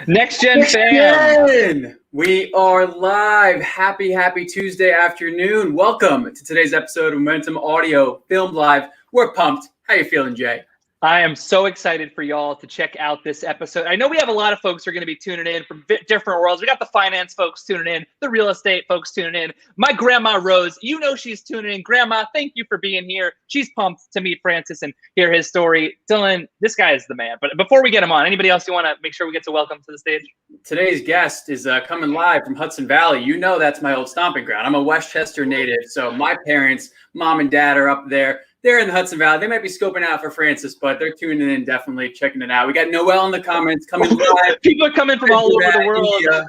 Next Gen fam. We are live. Happy Tuesday afternoon. Welcome to today's episode of Momentum Audio, filmed live. We're pumped. How you feeling, Jay? I am so excited for y'all to check out this episode. I know we have a lot of folks who are going to be tuning in from different worlds. We got the finance folks tuning in, the real estate folks tuning in. My grandma Rose, you know she's tuning in. Grandma, thank you for being here. She's pumped to meet Francis and hear his story. Dylan, this guy is the man. But before we get him on, anybody else you want to make sure we get to welcome to the stage? Today's guest is coming live from Hudson Valley. You know that's my old stomping ground. I'm a Westchester native, so my parents, mom and dad are up there. They're in the Hudson Valley. They might be scoping out for Francis, but they're tuning in, definitely checking it out. We got Noel in the comments coming live. People are coming from all over the world. India.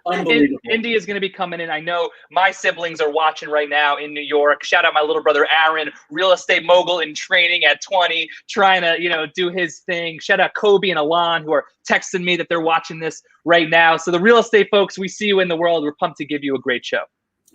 Unbelievable. India is going to be coming in. I know my siblings are watching right now in New York. Shout out my little brother Aaron, real estate mogul in training at 20, trying to do his thing. Shout out Kobe and Alon who are texting me that they're watching this right now. So the real estate folks, we see you in the world. We're pumped to give you a great show.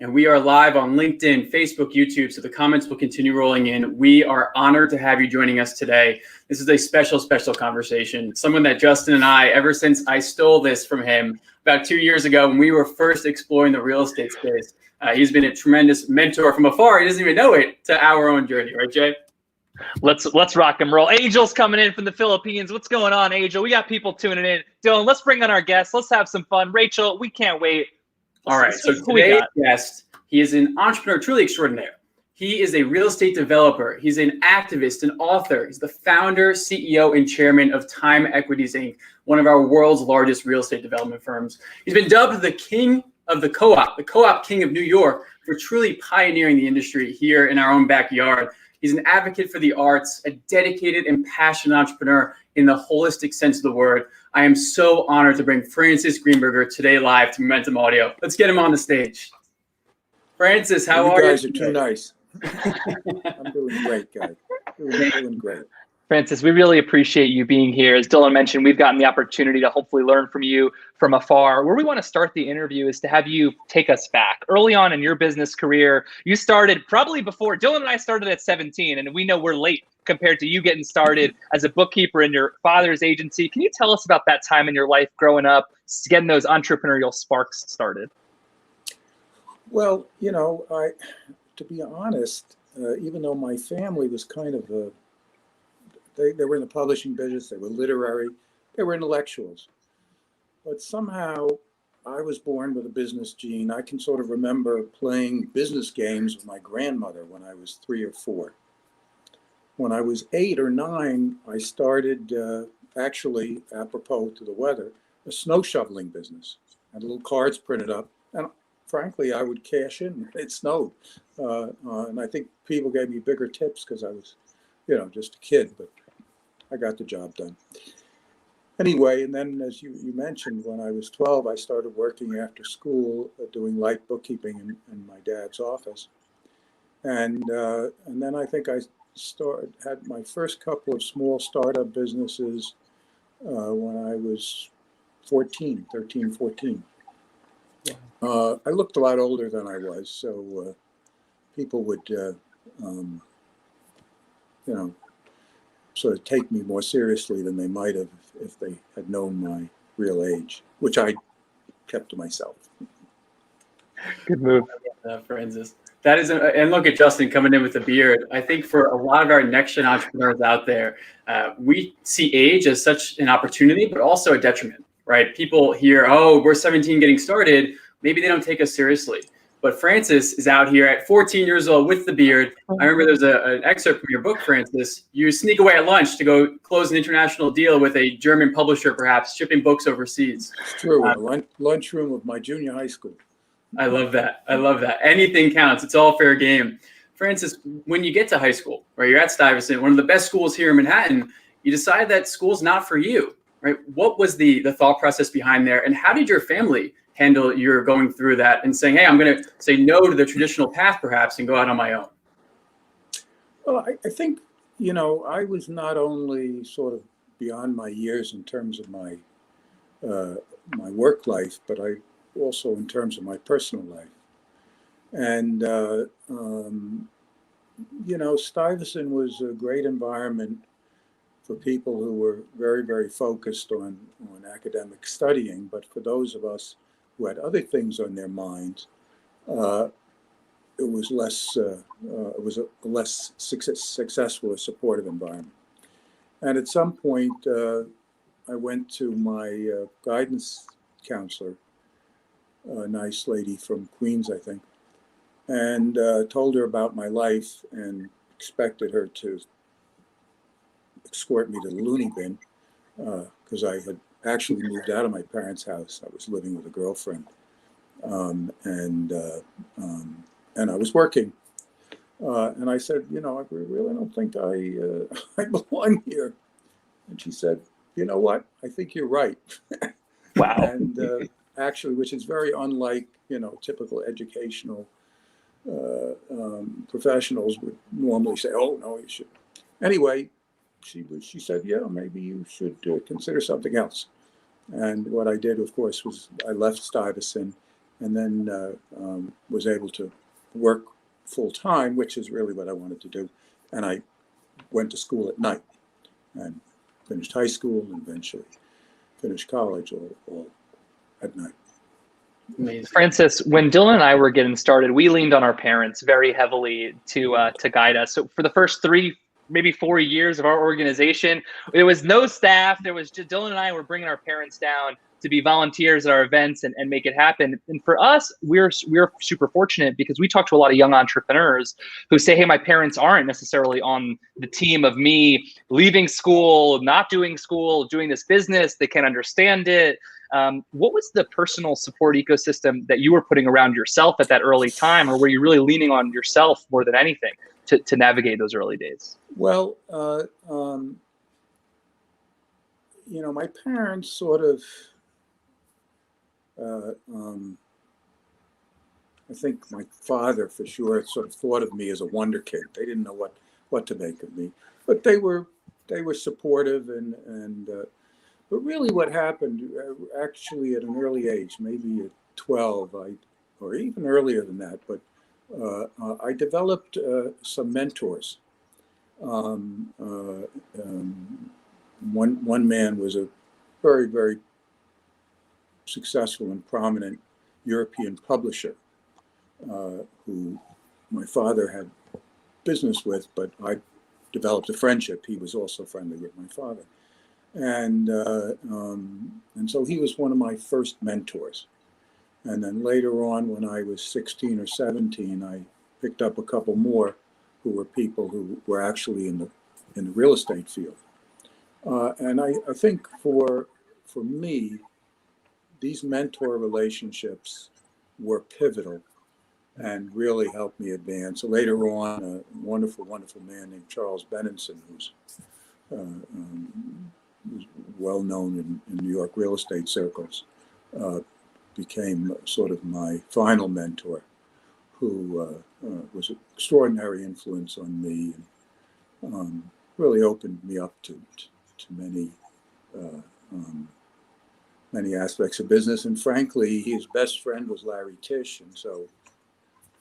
And we are live on LinkedIn, Facebook, YouTube, so the comments will continue rolling in. We are honored to have you joining us today. This is a special conversation. Someone that Justin and I, ever since I stole this from him about 2 years ago when we were first exploring the real estate space, he's been a tremendous mentor from afar. He doesn't even know it, to our own journey, right, Jay? Let's rock and roll. Angel's coming in from the Philippines. What's going on, Angel? We got people tuning in. Dylan, let's bring on our guests. Let's have some fun. Rachel, we can't wait. All right, so today's guest, he is an entrepreneur, truly extraordinary. He is a real estate developer. He's an activist, an author. He's the founder, CEO, and chairman of Time Equities Inc., one of our world's largest real estate development firms. He's been dubbed the king of the co-op king of New York, for truly pioneering the industry here in our own backyard. He's an advocate for the arts, a dedicated and passionate entrepreneur in the holistic sense of the word. I am so honored to bring Francis Greenburger today live to Momentum Audio. Let's get him on the stage. Francis, how are you? You guys are too nice. I'm doing great, guys. Doing great. Francis, we really appreciate you being here. As Dylan mentioned, we've gotten the opportunity to hopefully learn from you from afar. Where we want to start the interview is to have you take us back. Early on in your business career, you started probably before, Dylan and I started at 17, and we know we're late compared to you getting started as a bookkeeper in your father's agency. Can you tell us about that time in your life growing up, getting those entrepreneurial sparks started? Well, to be honest, even though my family was kind of they were in the publishing business, they were literary, they were intellectuals. But somehow I was born with a business gene. I can sort of remember playing business games with my grandmother when I was 3 or 4. When I was 8 or 9, I started, actually, apropos to the weather, a snow shoveling business. I had little cards printed up, and frankly, I would cash in. It snowed. And I think people gave me bigger tips because I was, just a kid, but I got the job done. Anyway, and then as you mentioned, when I was 12, I started working after school, doing light bookkeeping in my dad's office. And then I think I had my first couple of small startup businesses when I was 13, 14. I looked a lot older than I was, so people would, sort of take me more seriously than they might have if they had known my real age, which I kept to myself. Good move. Francis. That is, and look at Justin coming in with a beard. I think for a lot of our next-gen entrepreneurs out there, we see age as such an opportunity, but also a detriment, right? People hear, oh, we're 17 getting started. Maybe they don't take us seriously. But Francis is out here at 14 years old with the beard. I remember there's an excerpt from your book, Francis. You sneak away at lunch to go close an international deal with a German publisher, perhaps, shipping books overseas. It's true. Lunchroom of my junior high school. I love that. Anything counts. It's all fair game. Francis, when you get to high school, right, you're at Stuyvesant, one of the best schools here in Manhattan, you decide that school's not for you, right? What was the thought process behind there, and how did your family handle your going through that and saying, hey, I'm going to say no to the traditional path perhaps and go out on my own? Well, I think, I was not only sort of beyond my years in terms of my my work life, but I also in terms of my personal life. And, Stuyvesant was a great environment for people who were very, very focused on academic studying. But for those of us who had other things on their minds, it was a less successful or supportive environment. And at some point, I went to my guidance counselor, a nice lady from Queens, I think, and told her about my life and expected her to escort me to the loony bin, because I had actually moved out of my parents' house. I was living with a girlfriend, and I was working. And I said, I really don't think I belong here. And she said, you know what? I think you're right. Wow. And actually, which is very unlike, typical educational professionals would normally say, oh, no, you should. Anyway, she said, yeah, maybe you should consider something else. And what I did, of course, was I left Stuyvesant and then was able to work full time, which is really what I wanted to do. And I went to school at night and finished high school and eventually finished college all at night. Amazing. Francis, when Dylan and I were getting started, we leaned on our parents very heavily to guide us. So for the first 3, maybe 4 years of our organization, there was no staff. There was just Dylan and I were bringing our parents down to be volunteers at our events and make it happen. And for us, we're super fortunate because we talk to a lot of young entrepreneurs who say, hey, my parents aren't necessarily on the team of me leaving school, not doing school, doing this business. They can't understand it. What was the personal support ecosystem that you were putting around yourself at that early time, or were you really leaning on yourself more than anything to navigate those early days? Well, my parents sort of, I think my father for sure sort of thought of me as a wonder kid. They didn't know what to make of me, but they were supportive and but really what happened actually at an early age, maybe at 12, or even earlier than that, but I developed some mentors. One man was a very, very successful and prominent European publisher who my father had business with, but I developed a friendship. He was also friendly with my father. And so he was one of my first mentors. And then later on, when I was 16 or 17, I picked up a couple more who were people who were actually in the real estate field. And I think for me, these mentor relationships were pivotal and really helped me advance. So later on, a wonderful, wonderful man named Charles Benenson, who's well known in New York real estate circles, became sort of my final mentor, who was an extraordinary influence on me and really opened me up to many aspects of business. And frankly, his best friend was Larry Tisch. And so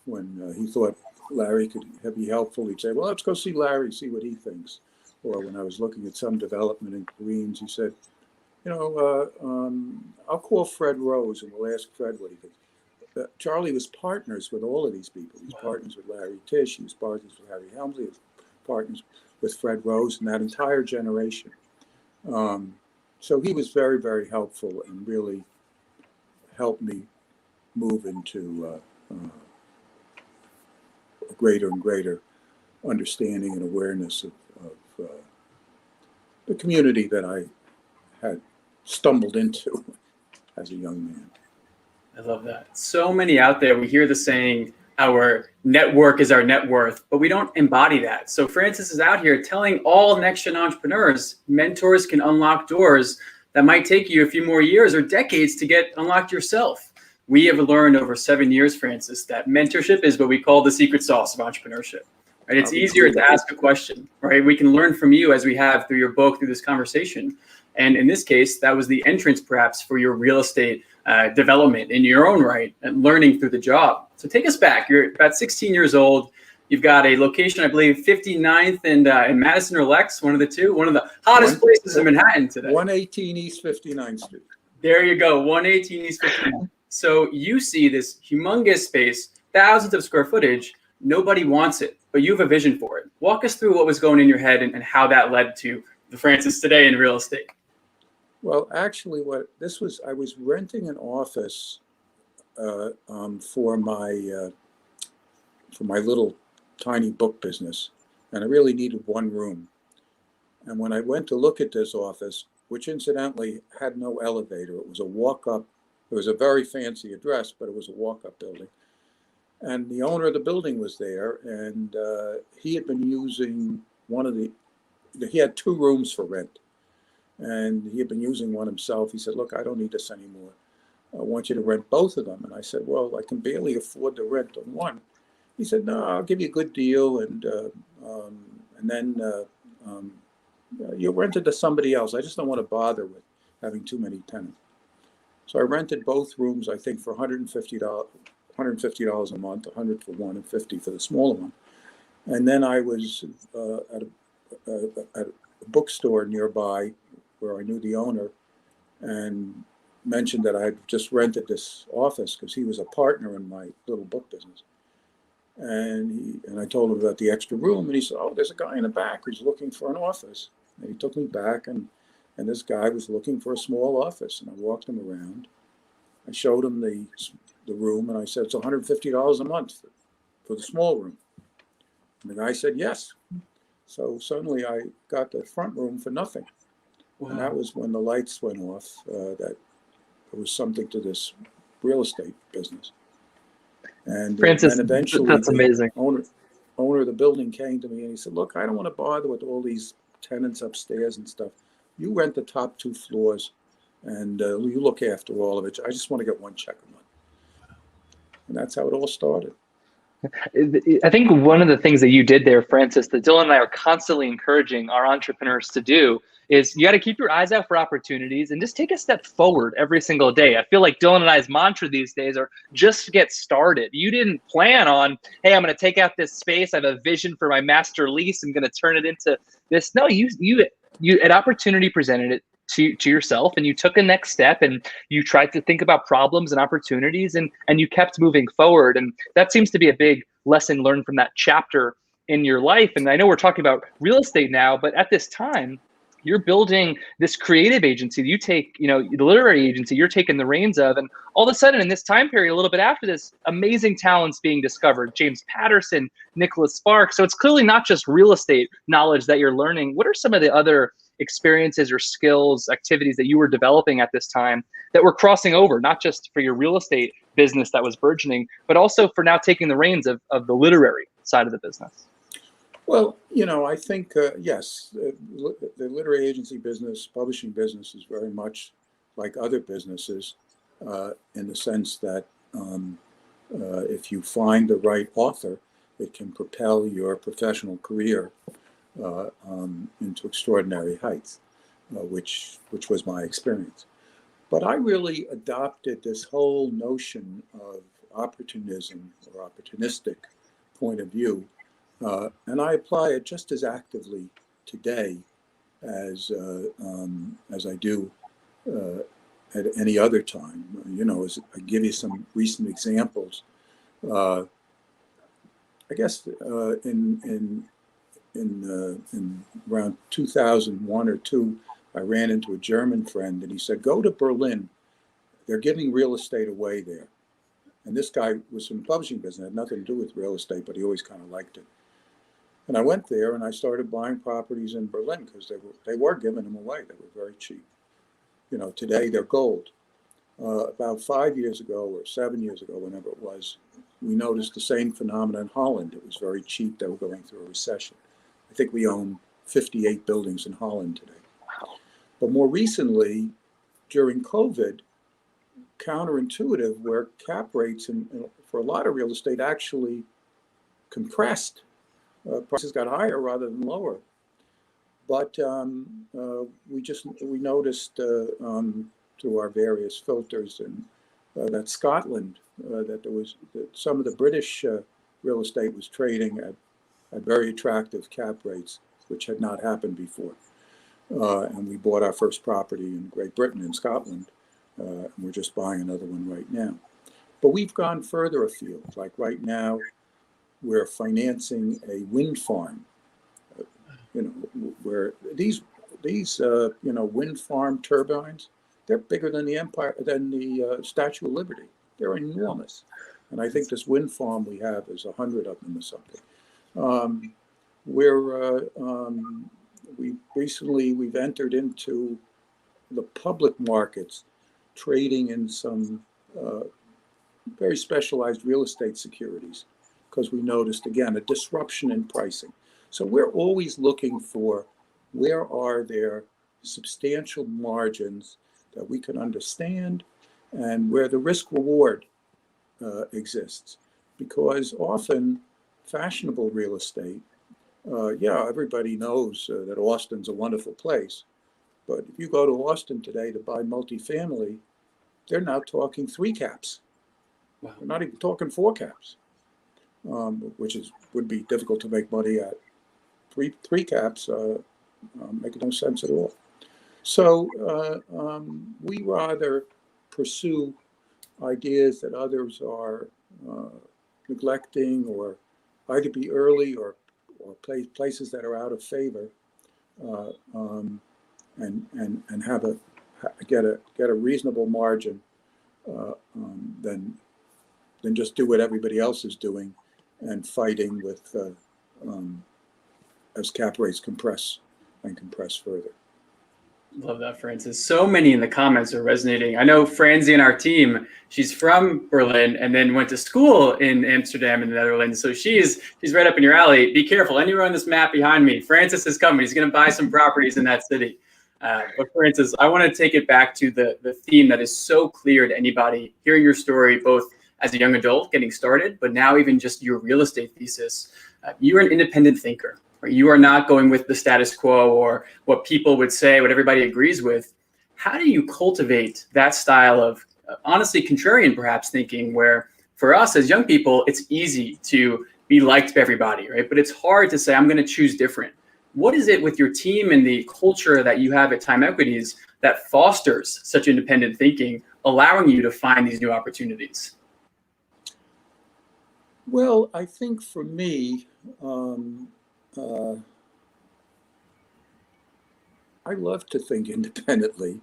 when he thought Larry could be helpful, he'd say, well, let's go see Larry, see what he thinks. Or when I was looking at some development in Queens, he said, I'll call Fred Rose and we'll ask Fred what he thinks. Charlie was partners with all of these people. He was partners with Larry Tisch, he was partners with Harry Helmsley, he was partners with Fred Rose and that entire generation. So he was very, very helpful and really helped me move into a greater and greater understanding and awareness of the community that I had stumbled into as a young man. I love that. So many out there, we hear the saying, our network is our net worth, but we don't embody that. So Francis is out here telling all next-gen entrepreneurs, mentors can unlock doors that might take you a few more years or decades to get unlocked yourself. We have learned over 7 years, Francis, that mentorship is what we call the secret sauce of entrepreneurship. Right? It's easier to ask a question, right? We can learn from you as we have through your book, through this conversation. And in this case, that was the entrance perhaps for your real estate development in your own right and learning through the job. So take us back. You're about 16 years old. You've got a location, I believe, 59th and in Madison or Lex, one of the two, one of the hottest places in Manhattan today. 118 East 59th Street. There you go, 118 East 59th. So you see this humongous space, thousands of square footage. Nobody wants it, but you have a vision for it. Walk us through what was going in your head and how that led to the Francis today in real estate. Well, actually, I was renting an office for my little tiny book business, and I really needed one room. And when I went to look at this office, which incidentally had no elevator, it was a walk-up. It was a very fancy address, but it was a walk-up building. And the owner of the building was there, and he had been using he had 2 rooms for rent, and he had been using one himself. He said, "Look, I don't need this anymore. I want you to rent both of them." And I said, "Well, I can barely afford to rent on one." He said, "No, I'll give you a good deal, and then you'll rent it to somebody else. I just don't want to bother with having too many tenants." So I rented both rooms, I think, for $150 a month, $100 for one and $50 for the smaller one. And then I was at a bookstore nearby where I knew the owner, and mentioned that I had just rented this office because he was a partner in my little book business. And I told him about the extra room, and he said, "Oh, there's a guy in the back who's looking for an office." And he took me back, and this guy was looking for a small office, and I walked him around. I showed him the room, and I said, "It's $150 a month for the small room." And the guy said, "Yes." So suddenly I got the front room for nothing. Wow. And that was when the lights went off, that there was something to this real estate business. And Francis, then eventually that's amazing. Owner of the building came to me and he said, "Look, I don't want to bother with all these tenants upstairs and stuff. You rent the top 2 floors, and you look after all of it. I just want to get one check a month." And that's how it all started. I think one of the things that you did there, Francis, that Dylan and I are constantly encouraging our entrepreneurs to do is you got to keep your eyes out for opportunities and just take a step forward every single day. I feel like Dylan and I's mantra these days are just get started. You didn't plan on, hey, I'm going to take out this space. I have a vision for my master lease. I'm going to turn it into this. No, you an opportunity presented it to yourself, and you took a next step, and you tried to think about problems and opportunities, and you kept moving forward. And that seems to be a big lesson learned from that chapter in your life. And I know we're talking about real estate now, but at this time, you're building this creative agency. You take, the literary agency, you're taking the reins of, and all of a sudden in this time period, a little bit after this, amazing talents being discovered, James Patterson, Nicholas Sparks. So it's clearly not just real estate knowledge that you're learning. What are some of the other experiences or skills, activities that you were developing at this time that were crossing over, not just for your real estate business that was burgeoning, but also for now taking the reins of the literary side of the business? Well, I think, yes, the literary agency business, publishing business is very much like other businesses in the sense that if you find the right author, it can propel your professional career into extraordinary heights, which was my experience. But I really adopted this whole notion of opportunism or opportunistic point of view, and I apply it just as actively today as I do at any other time. As I give you some recent examples. I guess in around 2001 or 2, I ran into a German friend, and he said, "Go to Berlin. They're giving real estate away there." And this guy was in the publishing business, had nothing to do with real estate, but he always kind of liked it. And I went there and I started buying properties in Berlin because they were giving them away. They were very cheap. Today they're gold. About 5 years ago or 7 years ago, whenever it was, we noticed the same phenomenon in Holland. It was very cheap. They were going through a recession. I think we own 58 buildings in Holland today. Wow. But more recently, during COVID, counterintuitive, where cap rates for a lot of real estate actually compressed. Prices got higher rather than lower. But we noticed through our various filters and that Scotland, that some of the British real estate was trading at very attractive cap rates, which had not happened before. And we bought our first property in Great Britain, in Scotland. And we're just buying another one right now. But we've gone further afield. Like right now, we're financing a wind farm. Where these wind farm turbines, they're bigger than the Statue of Liberty. They're enormous. And I think this wind farm we have is 100 of them or something. We've entered into the public markets, trading in some very specialized real estate securities, because we noticed, again, a disruption in pricing. So we're always looking for where are there substantial margins that we can understand and where the risk reward exists. Because often fashionable real estate, everybody knows that Austin's a wonderful place. But if you go to Austin today to buy multifamily, they're now talking 3 caps. Wow. They're not even talking 4 caps, which would be difficult to make money at. Three caps make no sense at all. So we rather pursue ideas that others are neglecting, or either be early or places that are out of favor, and have get a reasonable margin, than just do what everybody else is doing and fighting with as cap rates compress further. Love that, Francis. So many in the comments are resonating. I know Francie and our team, she's from Berlin and then went to school in Amsterdam in the Netherlands. So she's right up in your alley. Be careful. Anywhere on this map behind me, Francis is coming. He's going to buy some properties in that city. But Francis, I want to take it back to the theme that is so clear to anybody hearing your story, both as a young adult getting started, but now even just your real estate thesis. You're an independent thinker. You are not going with the status quo or what people would say, what everybody agrees with. How do you cultivate that style of honestly contrarian perhaps thinking, where for us as young people, it's easy to be liked by everybody, right? But it's hard to say, I'm going to choose different. What is it with your team and the culture that you have at Time Equities that fosters such independent thinking, allowing you to find these new opportunities? Well, I think for me, I love to think independently.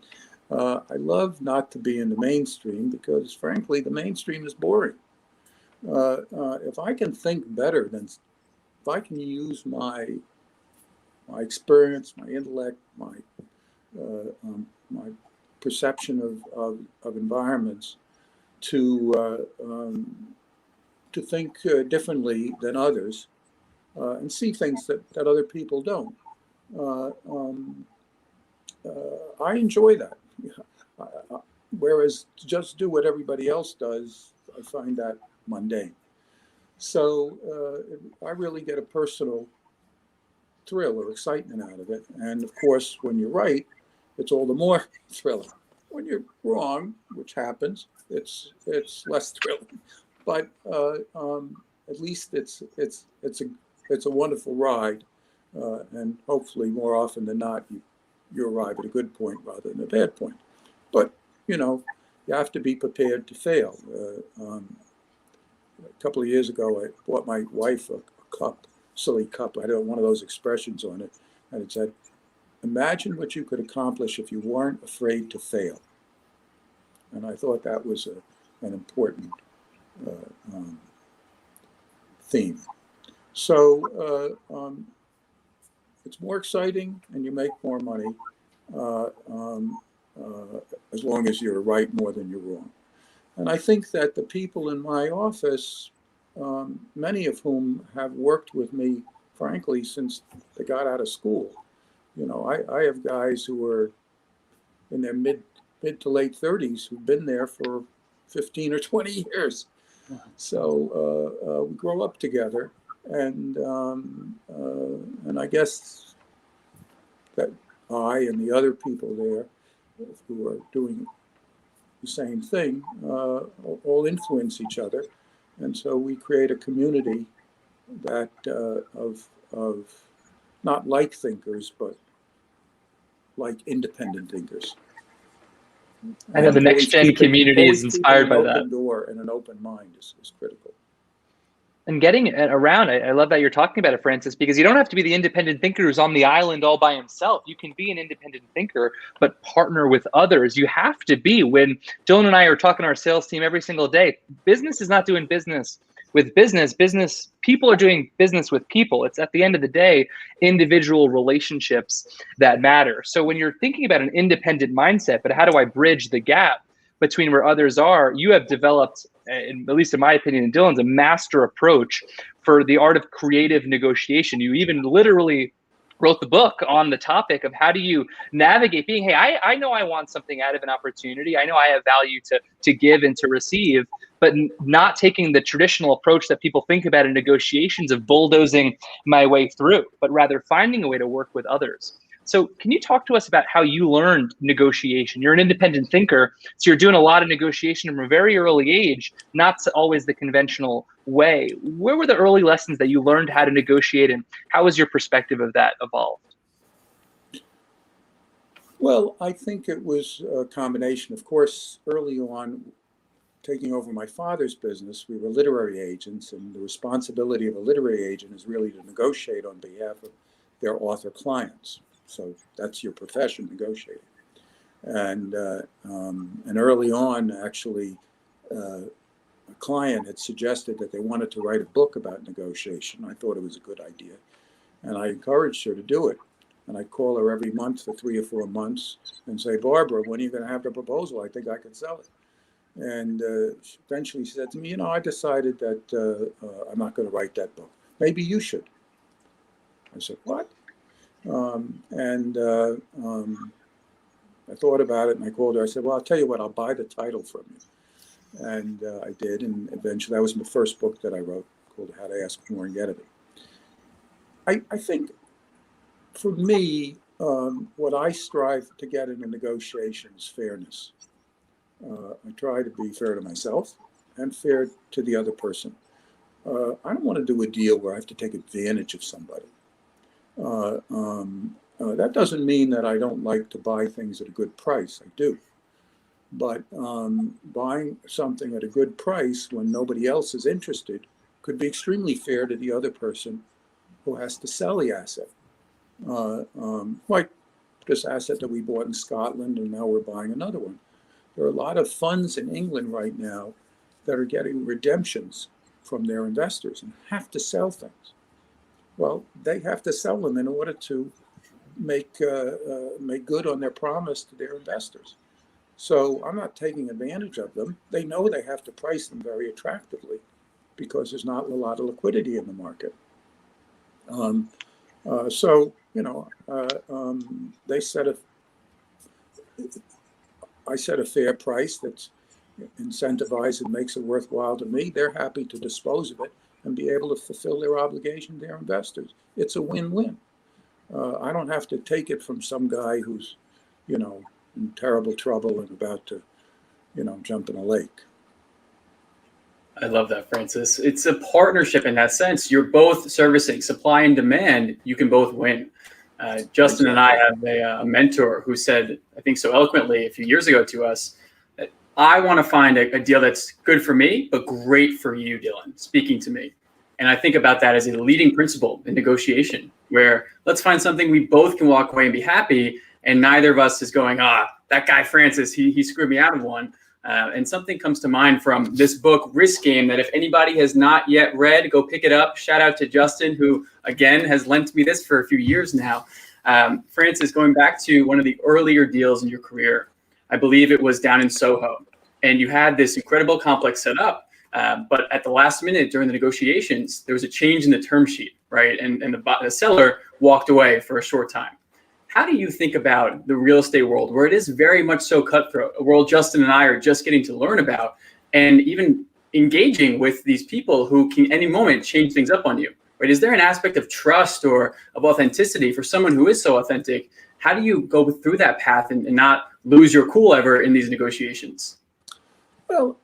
I love not to be in the mainstream because, frankly, the mainstream is boring. If I can think better, if I can use my experience, my intellect, my perception of environments to think differently than others, and see things that other people don't. I enjoy that. Whereas to just do what everybody else does, I find that mundane. So I really get a personal thrill or excitement out of it. And of course, when you're right, it's all the more thrilling. When you're wrong, which happens, it's less thrilling. But at least it's a wonderful ride, and hopefully more often than not, you arrive at a good point rather than a bad point. But you have to be prepared to fail. A couple of years ago, I bought my wife a silly cup. I had one of those expressions on it, and it said, "Imagine what you could accomplish if you weren't afraid to fail." And I thought that was an important theme. So it's more exciting and you make more money as long as you're right more than you're wrong. And I think that the people in my office, many of whom have worked with me, frankly, since they got out of school. I have guys who are in their mid to late 30s who've been there for 15 or 20 years. So we grow up together, and I guess that I and the other people there who are doing the same thing all influence each other, And so we create a community that of not like thinkers, but like independent thinkers. I know the next gen community is inspired by that. An open door and an open mind is critical. And getting it around, I love that you're talking about it, Francis, because you don't have to be the independent thinker who's on the island all by himself. You can be an independent thinker, but partner with others. You have to be. When Dylan and I are talking to our sales team every single day, business is not doing business with business. People are doing business with people. It's at the end of the day, individual relationships that matter. So when you're thinking about an independent mindset, but how do I bridge the gap between where others are, you have developed, at least in my opinion and Dylan's, a master approach for the art of creative negotiation. You even literally wrote the book on the topic of how do you navigate being, hey, I know I want something out of an opportunity. I know I have value to give and to receive, but not taking the traditional approach that people think about in negotiations of bulldozing my way through, but rather finding a way to work with others. So can you talk to us about how you learned negotiation? You're an independent thinker, so you're doing a lot of negotiation from a very early age, not always the conventional way. Where were the early lessons that you learned how to negotiate, and how has your perspective of that evolved? Well, I think it was a combination. Of course, early on, taking over my father's business, we were literary agents, and the responsibility of a literary agent is really to negotiate on behalf of their author clients. So that's your profession, negotiating. And early on, actually, a client had suggested that they wanted to write a book about negotiation. I thought it was a good idea, and I encouraged her to do it. And I'd call her every month for 3 or 4 months and say, Barbara, when are you going to have the proposal? I think I could sell it. And eventually she said to me, I decided that I'm not going to write that book. Maybe you should. I said, what? I thought about it, and I called her. I said, well, I'll tell you what, I'll buy the title from you. And I did, and eventually that was my first book that I wrote, called How to Ask More and Get It. I think for me, what I strive to get in a negotiation is fairness. I try to be fair to myself and fair to the other person. I don't want to do a deal where I have to take advantage of somebody. That doesn't mean that I don't like to buy things at a good price. I do. But buying something at a good price when nobody else is interested could be extremely fair to the other person who has to sell the asset. Like this asset that we bought in Scotland, and now we're buying another one. There are a lot of funds in England right now that are getting redemptions from their investors and have to sell things. Well, they have to sell them in order to make good on their promise to their investors. So I'm not taking advantage of them. They know they have to price them very attractively because there's not a lot of liquidity in the market. I set a fair price that's incentivized and makes it worthwhile to me. They're happy to dispose of it and be able to fulfill their obligation to their investors. It's a win-win. I don't have to take it from some guy who's, in terrible trouble and about to, jump in a lake. I love that, Francis. It's a partnership in that sense. You're both servicing supply and demand. You can both win. Justin and I have a mentor who said, I think so eloquently a few years ago to us, that I want to find a deal that's good for me, but great for you, Dylan, speaking to me. And I think about that as a leading principle in negotiation, where let's find something we both can walk away and be happy, and neither of us is going, that guy Francis, he screwed me out of one. And something comes to mind from this book, Risk Game, that if anybody has not yet read, go pick it up. Shout out to Justin, who, again, has lent me this for a few years now. Francis, going back to one of the earlier deals in your career, I believe it was down in Soho, and you had this incredible complex set up. But at the last minute during the negotiations, there was a change in the term sheet, right? And the seller walked away for a short time. How do you think about the real estate world, where it is very much so cutthroat, a world Justin and I are just getting to learn about, and even engaging with these people who can any moment change things up on you, right? Is there an aspect of trust or of authenticity for someone who is so authentic? How do you go through that path and not lose your cool ever in these negotiations? Well,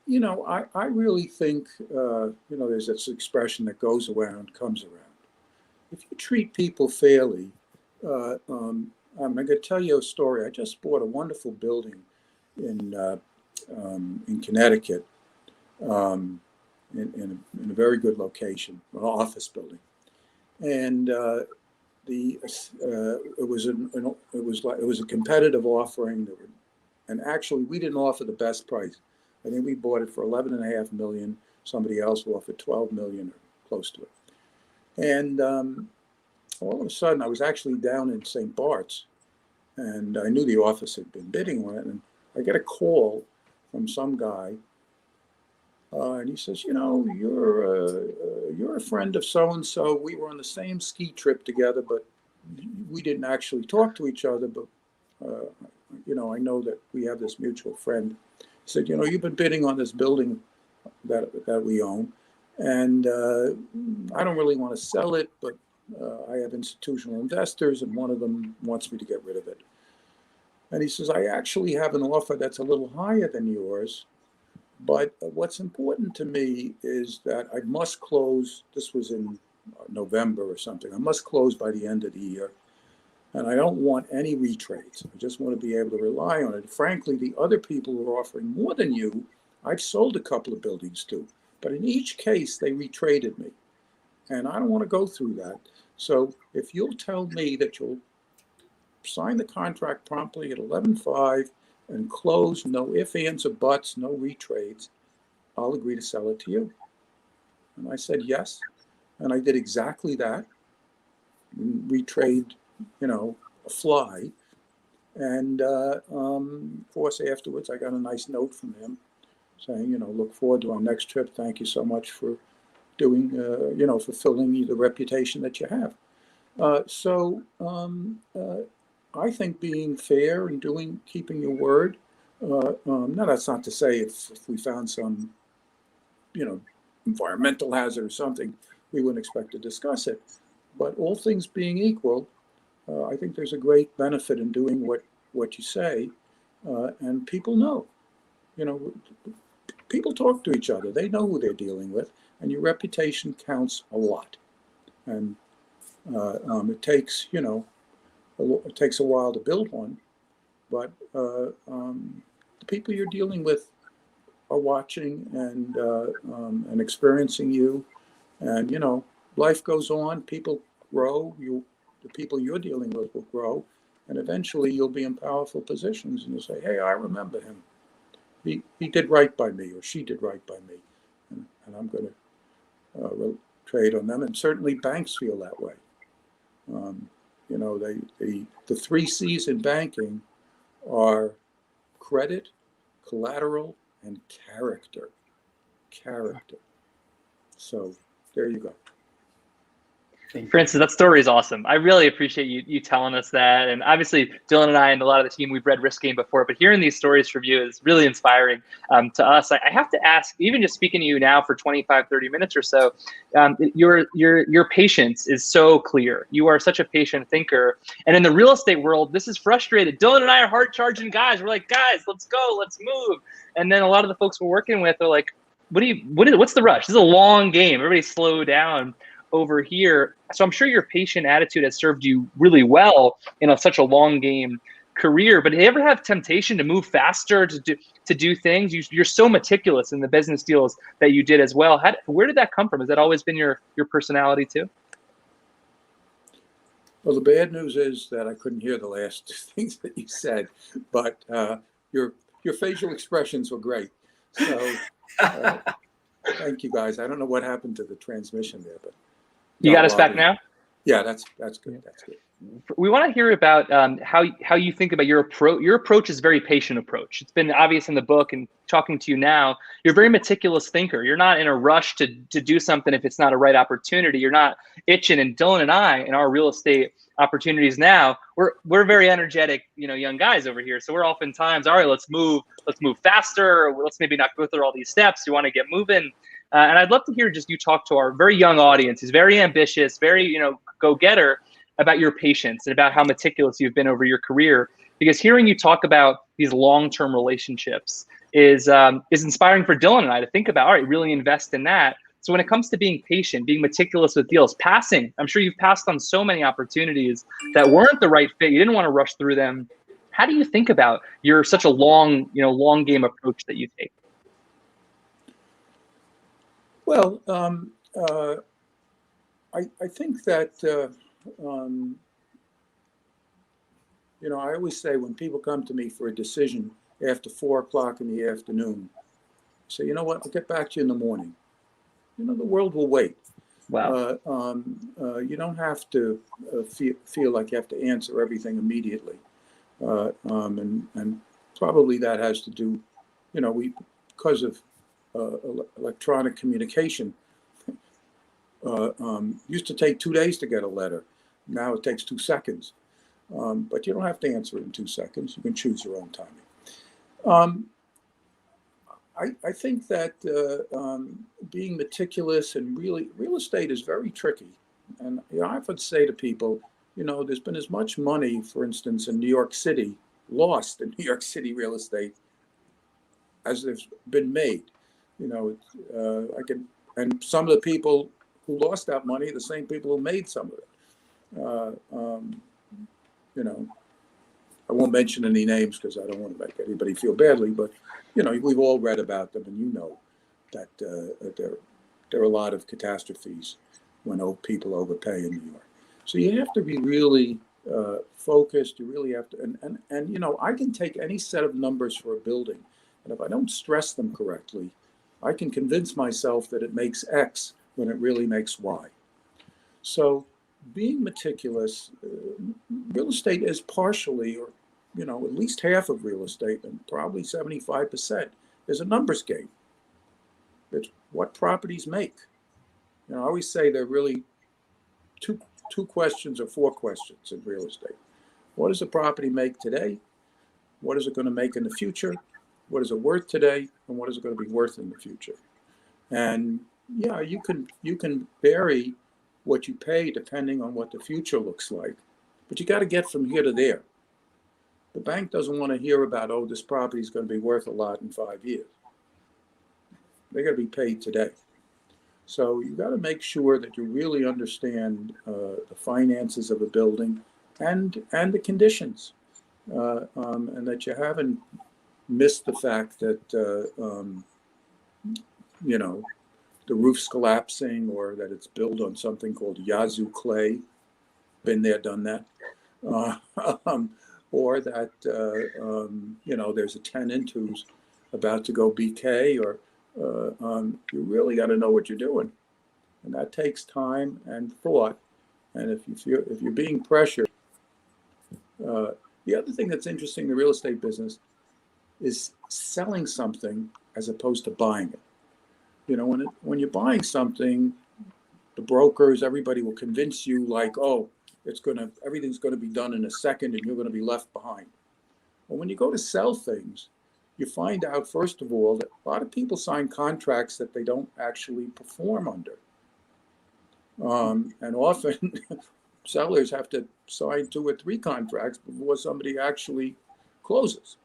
I really think, there's this expression that goes around, comes around. If you treat people fairly, I'm going to tell you a story. I just bought a wonderful building in Connecticut, in a very good location, an office building, and it was a competitive offering. And actually, we didn't offer the best price. I think we bought it for $11.5 million. Somebody else offered $12 million or close to it. And all of a sudden, I was actually down in St. Bart's, and I knew the office had been bidding on it. And I get a call from some guy, and he says, you're a friend of so-and-so. We were on the same ski trip together, but we didn't actually talk to each other. But, I know that we have this mutual friend. He said, you've been bidding on this building that we own, and I don't really want to sell it, but I have institutional investors, and one of them wants me to get rid of it. And he says, I actually have an offer that's a little higher than yours, but what's important to me is that I must close. This was in November or something. I must close by the end of the year. And I don't want any retrades. I just want to be able to rely on it. Frankly, the other people who are offering more than you, I've sold a couple of buildings to. But in each case, they retraded me. And I don't want to go through that. So if you'll tell me that you'll sign the contract promptly at 11/5 and close, no ifs, ands, or buts, no retrades, I'll agree to sell it to you. And I said yes. And I did exactly that. Retrade, a fly. And of course, afterwards, I got a nice note from him saying, look forward to our next trip. Thank you so much for doing, fulfilling the reputation that you have. I think being fair and keeping your word. Now, that's not to say if we found some, environmental hazard or something, we wouldn't expect to discuss it. But all things being equal, I think there's a great benefit in doing what you say, and people know. People talk to each other. They know who they're dealing with, and your reputation counts a lot. And it takes, it takes a while to build one, but the people you're dealing with are watching and experiencing you, and life goes on. People grow. The people you're dealing with will grow, and eventually you'll be in powerful positions, and you'll say, "Hey, I remember him. He did right by me, or she did right by me, and I'm going to trade on them." And certainly banks feel that way. The 3 C's in banking are credit, collateral, and character. So there you go. Francis, that story is awesome. I really appreciate you telling us that. And obviously, Dylan and I and a lot of the team, we've read Risk Game before, but hearing these stories from you is really inspiring to us. I have to ask, even just speaking to you now for 25, 30 minutes or so, your patience is so clear. You are such a patient thinker. And in the real estate world, this is frustrated. Dylan and I are hard-charging guys. We're like, guys, let's go, let's move. And then a lot of the folks we're working with are like, what's the rush? This is a long game. Everybody slow down over here. So I'm sure your patient attitude has served you really well in such a long game career. But do you ever have temptation to move faster, to do things? You're so meticulous in the business deals that you did as well. Where did that come from? Has that always been your personality too? Well, the bad news is that I couldn't hear the last 2 things that you said, but your facial expressions were great. So thank you, guys. I don't know what happened to the transmission there, but you got us back now? Yeah, that's good. That's good. We want to hear about how you think about your approach. Your approach is a very patient approach. It's been obvious in the book and talking to you now. You're a very meticulous thinker. You're not in a rush to do something if it's not a right opportunity. You're not itching. And Dylan and I, in our real estate opportunities now, we're very energetic, young guys over here. So we're oftentimes, all right, let's move faster. Or let's maybe not go through all these steps. You want to get moving. And I'd love to hear just you talk to our very young audience who's very ambitious, very, go-getter, about your patience and about how meticulous you've been over your career. Because hearing you talk about these long-term relationships is inspiring for Dylan and I to think about, all right, really invest in that. So when it comes to being patient, being meticulous with deals, I'm sure you've passed on so many opportunities that weren't the right fit. You didn't want to rush through them. How do you think about such a long game approach that you take? Well, I think that, I always say when people come to me for a decision after 4 o'clock in the afternoon, I say, you know what, I'll get back to you in the morning. The world will wait. Wow. You don't have to feel like you have to answer everything immediately. And probably that has to do, because of electronic communication, used to take 2 days to get a letter. Now it takes 2 seconds. But you don't have to answer it in 2 seconds. You can choose your own timing. I think that being meticulous and real estate is very tricky. And I would say to people, there's been as much money, for instance, in New York City, lost in New York City real estate as there's been made. And some of the people who lost that money are the same people who made some of it. I won't mention any names because I don't want to make anybody feel badly, but we've all read about them, and that there are a lot of catastrophes when people overpay in New York. So you have to be really focused. You really have to, and I can take any set of numbers for a building, and if I don't stress them correctly, I can convince myself that it makes X when it really makes Y. So being meticulous, real estate is partially, or at least half of real estate, and probably 75% is a numbers game. It's what properties make. I always say there are really two questions or 4 questions in real estate. What does a property make today? What is it going to make in the future? What is it worth today? And what is it going to be worth in the future? And yeah, you can vary what you pay depending on what the future looks like, but you got to get from here to there. The bank doesn't want to hear about, this property is going to be worth a lot in 5 years. They got to be paid today. So you got to make sure that you really understand the finances of a building and the conditions, and that you haven't missed the fact that the roof's collapsing, or that it's built on something called Yazoo clay. Been there, done that. Or that there's a tenant who's about to go BK, or you really got to know what you're doing, and that takes time and thought. And if you're being pressured, the other thing that's interesting in the real estate business is selling something as opposed to buying it. When you're buying something, the brokers, everybody will convince you like, everything's going to be done in a second and you're going to be left behind. Well, when you go to sell things, you find out, first of all, that a lot of people sign contracts that they don't actually perform under. And often sellers have to sign 2 or 3 contracts before somebody actually closes.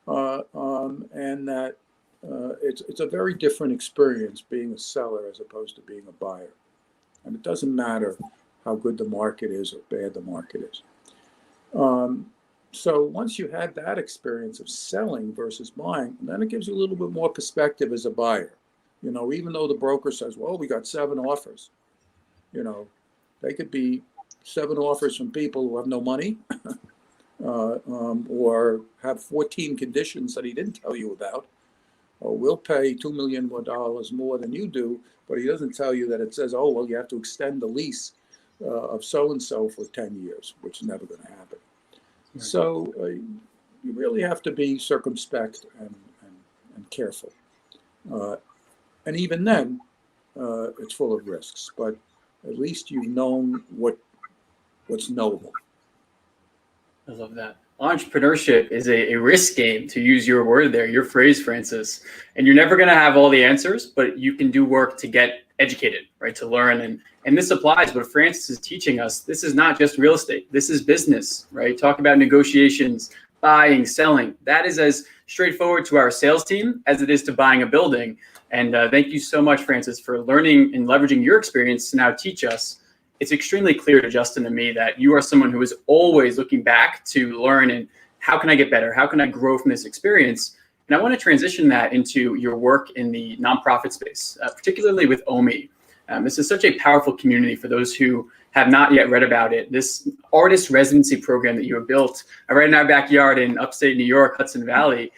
And that it's a very different experience being a seller as opposed to being a buyer. And it doesn't matter how good the market is or bad the market is. So once you had that experience of selling versus buying, then it gives you a little bit more perspective as a buyer. Even though the broker says, well, we got 7 offers, they could be 7 offers from people who have no money, or have 14 conditions that he didn't tell you about. Or we'll pay $2 million more than you do, but he doesn't tell you that it says, you have to extend the lease of so-and-so for 10 years, which is never going to happen. Right. So you really have to be circumspect and careful. And even then, it's full of risks, but at least you've known what's knowable. I love that. Entrepreneurship is a risk game, to use your word there, your phrase, Francis. And you're never going to have all the answers, but you can do work to get educated, right? To learn. And this applies. What Francis is teaching us, this is not just real estate. This is business, right? Talk about negotiations, buying, selling. That is as straightforward to our sales team as it is to buying a building. And thank you so much, Francis, for learning and leveraging your experience to now teach us. It's extremely clear to Justin and me that you are someone who is always looking back to learn and how can I get better? How can I grow from this experience? And I want to transition that into your work in the nonprofit space, particularly with Omi. This is such a powerful community for those who have not yet read about it. This artist residency program that you have built right in our backyard in upstate New York, Hudson Valley.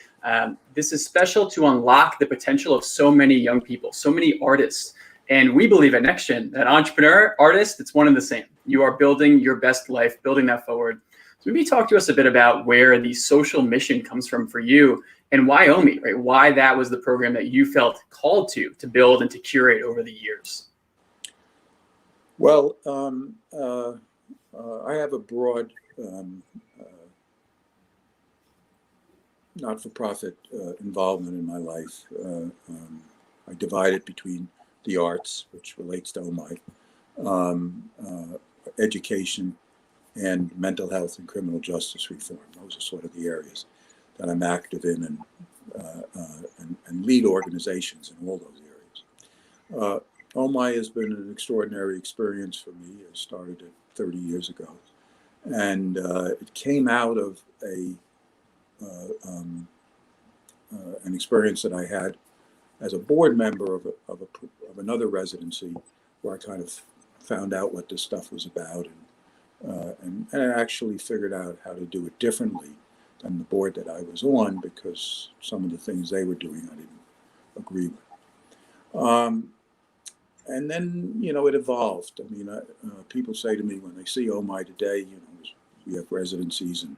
This is special to unlock the potential of so many young people, so many artists. And we believe at NextGen that entrepreneur, artist, it's one and the same. You are building your best life, building that forward. So maybe talk to us a bit about where the social mission comes from for you and why Omi, right? Why that was the program that you felt called to build and to curate over the years. Well, I have a broad not-for-profit involvement in my life. I divide it between the arts, which relates to Omi, education, and mental health and criminal justice reform. Those are sort of the areas that I'm active in and lead organizations in all those areas. Omi has been an extraordinary experience for me. It started 30 years ago. And it came out of an experience that I had as a board member of another residency, where I kind of found out what this stuff was about, and I actually figured out how to do it differently than the board that I was on, because some of the things they were doing I didn't agree with. And then, it evolved. I mean, people say to me when they see Omi today, we have residencies in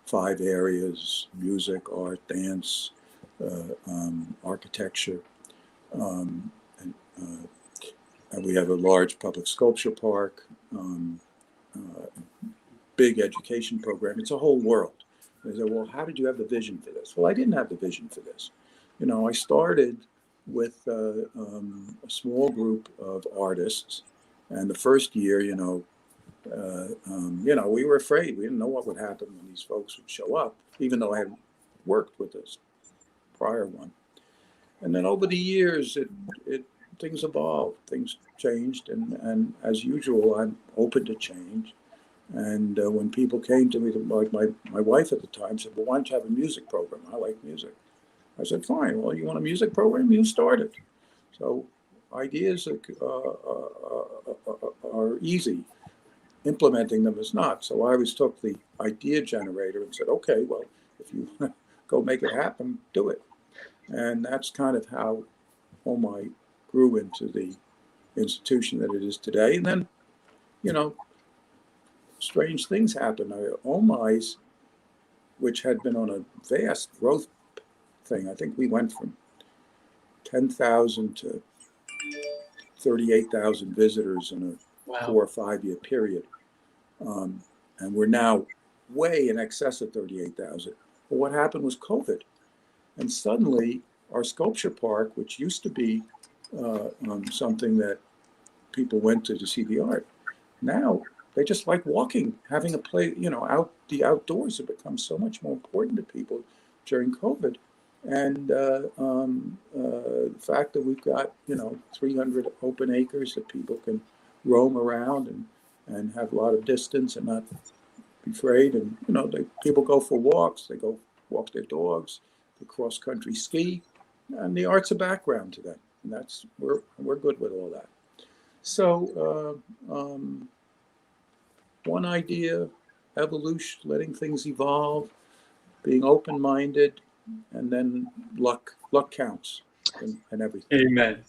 5 areas: music, art, dance, architecture, and we have a large public sculpture park, big education program. It's a whole world. They say, well, how did you have the vision for this? Well, I didn't have the vision for this. I started with a small group of artists, and the first year, we were afraid. We didn't know what would happen when these folks would show up, even though I had worked with this prior one. And then over the years, things evolved, things changed, and as usual, I'm open to change. And when people came to me, like my wife at the time said, well, why don't you have a music program? I like music. I said, fine. Well, you want a music program? You start it. So ideas are easy. Implementing them is not. So I always took the idea generator and said, okay, well, if you want to go make it happen, do it. And that's kind of how Omi grew into the institution that it is today. And then, strange things happened. Omi's, which had been on a vast growth thing, I think we went from 10,000 to 38,000 visitors in a 4 or 5 year period. And we're now way in excess of 38,000. But what happened was COVID. And suddenly our sculpture park, which used to be something that people went to see the art, now they just like walking, having a play, the outdoors have become so much more important to people during COVID. And the fact that we've got, 300 open acres that people can roam around and have a lot of distance and not be afraid. And, people go for walks, they go walk their dogs, they cross country ski, and the art's a background to them. And we're good with all that. So one idea, evolution, letting things evolve, being open-minded, and then luck counts and everything. Amen.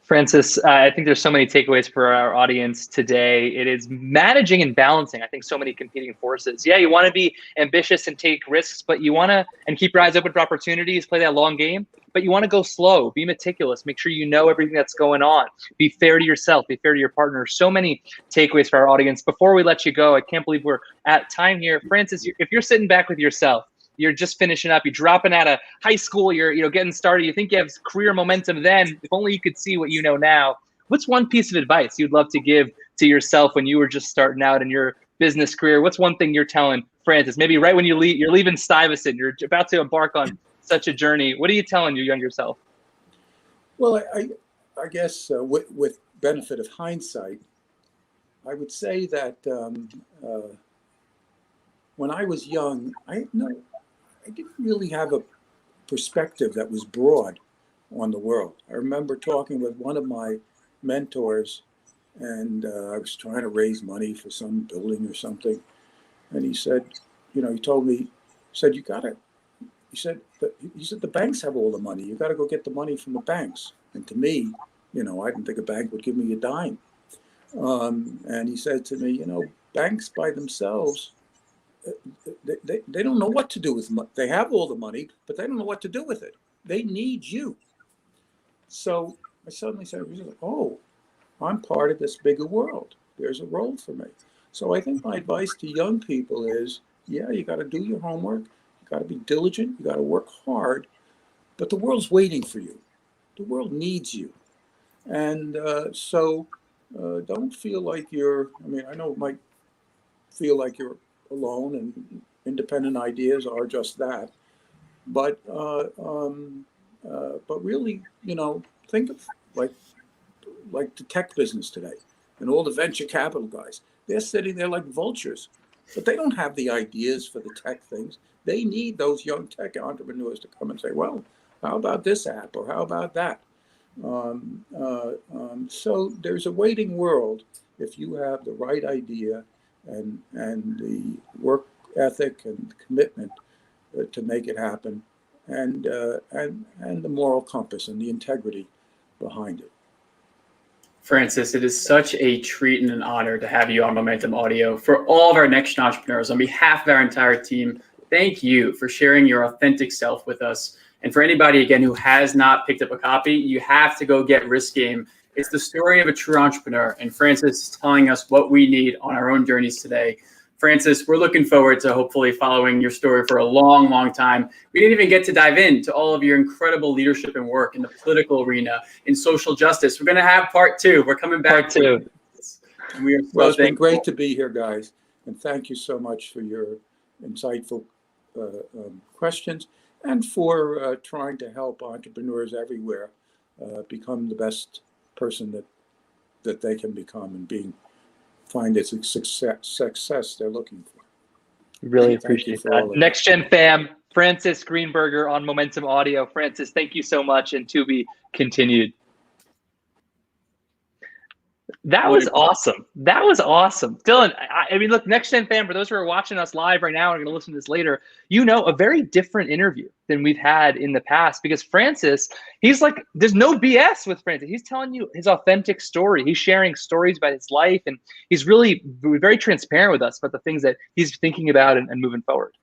Francis, I think there's so many takeaways for our audience today. It is managing and balancing, I think, so many competing forces. Yeah, you want to be ambitious and take risks, but you want to, and keep your eyes open for opportunities, play that long game, but you want to go slow, be meticulous, make sure you know everything that's going on, be fair to yourself, be fair to your partner. So many takeaways for our audience. Before we let you go, I can't believe we're at time here. Francis, if you're sitting back with yourself, you're just finishing up, you're dropping out of high school, you're getting started, you think you have career momentum then, if only you could see what you know now. What's one piece of advice you'd love to give to yourself when you were just starting out in your business career? What's one thing you're telling Francis? Maybe right when you're leaving Stuyvesant, you're about to embark on such a journey. What are you telling your younger self? Well, I guess with benefit of hindsight, I would say that when I was young, I didn't really have a perspective that was broad on the world. I remember talking with one of my mentors, and I was trying to raise money for some building or something, and he said, he told me, he said the banks have all the money. You got to go get the money from the banks. And to me, I didn't think a bank would give me a dime. And he said to me, banks by themselves, they don't know what to do with money. They have all the money, but they don't know what to do with it. They need you. So I suddenly said, oh, I'm part of this bigger world. There's a role for me. So I think my advice to young people is, you got to do your homework. You got to be diligent. You got to work hard. But the world's waiting for you. The world needs you. And so don't feel like I know it might feel like you're alone, and independent ideas are just that. But really, think of like the tech business today and all the venture capital guys. They're sitting there like vultures, but they don't have the ideas for the tech things. They need those young tech entrepreneurs to come and say, well, how about this app, or how about that? So there's a waiting world if you have the right idea and the work ethic and commitment to make it happen, and the moral compass and the integrity behind it. Francis, it is such a treat and an honor to have you on Momentum Audio. For all of our Next Gen entrepreneurs, on behalf of our entire team, thank you for sharing your authentic self with us. And for anybody, again, who has not picked up a copy, you have to go get Risk Game. It's the story of a true entrepreneur. And Francis is telling us what we need on our own journeys today. Francis, we're looking forward to hopefully following your story for a long, long time. We didn't even get to dive into all of your incredible leadership and work in the political arena, in social justice. We're going to have part 2. We're coming back to and we are well, it's been great to be here, guys. And thank you so much for your insightful questions, and for trying to help entrepreneurs everywhere become the best person that they can become, and find its success they're looking for. Really appreciate that. Next Gen fam, Francis Greenburger on Momentum Audio. Francis, thank you so much, and to be continued. That was awesome. That was awesome. Dylan, I mean, look, Next Gen fam, for those who are watching us live right now and are going to listen to this later, a very different interview than we've had in the past, because Francis, he's like, there's no BS with Francis. He's telling you his authentic story. He's sharing stories about his life, and he's really very transparent with us about the things that he's thinking about and moving forward.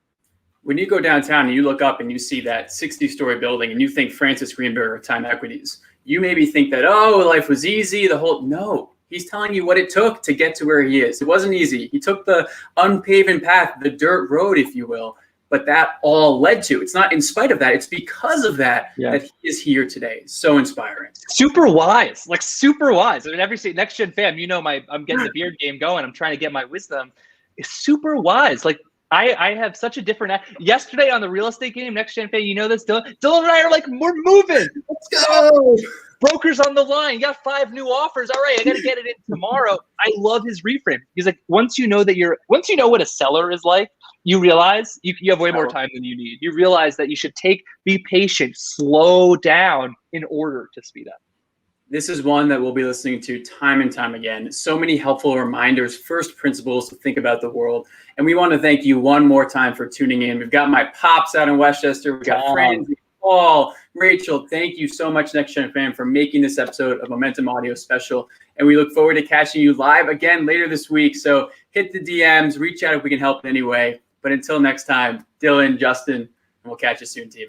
When you go downtown and you look up and you see that 60-story building and you think Francis Greenburger, Time Equities, you maybe think that, life was easy, no. He's telling you what it took to get to where he is. It wasn't easy. He took the unpaven path, the dirt road, if you will, but that all led to. It's not in spite of that. It's because of that that he is here today. So inspiring. Super wise. I mean, every Next Gen fam, I'm getting the beard game going. I'm trying to get my wisdom. It's super wise. I have such a different. Yesterday on the real estate game, Next Gen fam, this, Dylan and I are we're moving. Let's go. Brokers on the line. You got 5 new offers. All right, I got to get it in tomorrow. I love his reframe. He's like, once you know what a seller is like, you realize you have way more time than you need. You realize that you should be patient, slow down in order to speed up. This is one that we'll be listening to time and time again. So many helpful reminders, first principles to think about the world. And we want to thank you one more time for tuning in. We've got my pops out in Westchester. We've got Francis, Paul, Rachel. Thank you so much, Next Gen fam, for making this episode of Momentum Audio special. And we look forward to catching you live again later this week. So hit the DMs, reach out if we can help in any way. But until next time, Dylan, Justin, and we'll catch you soon, team.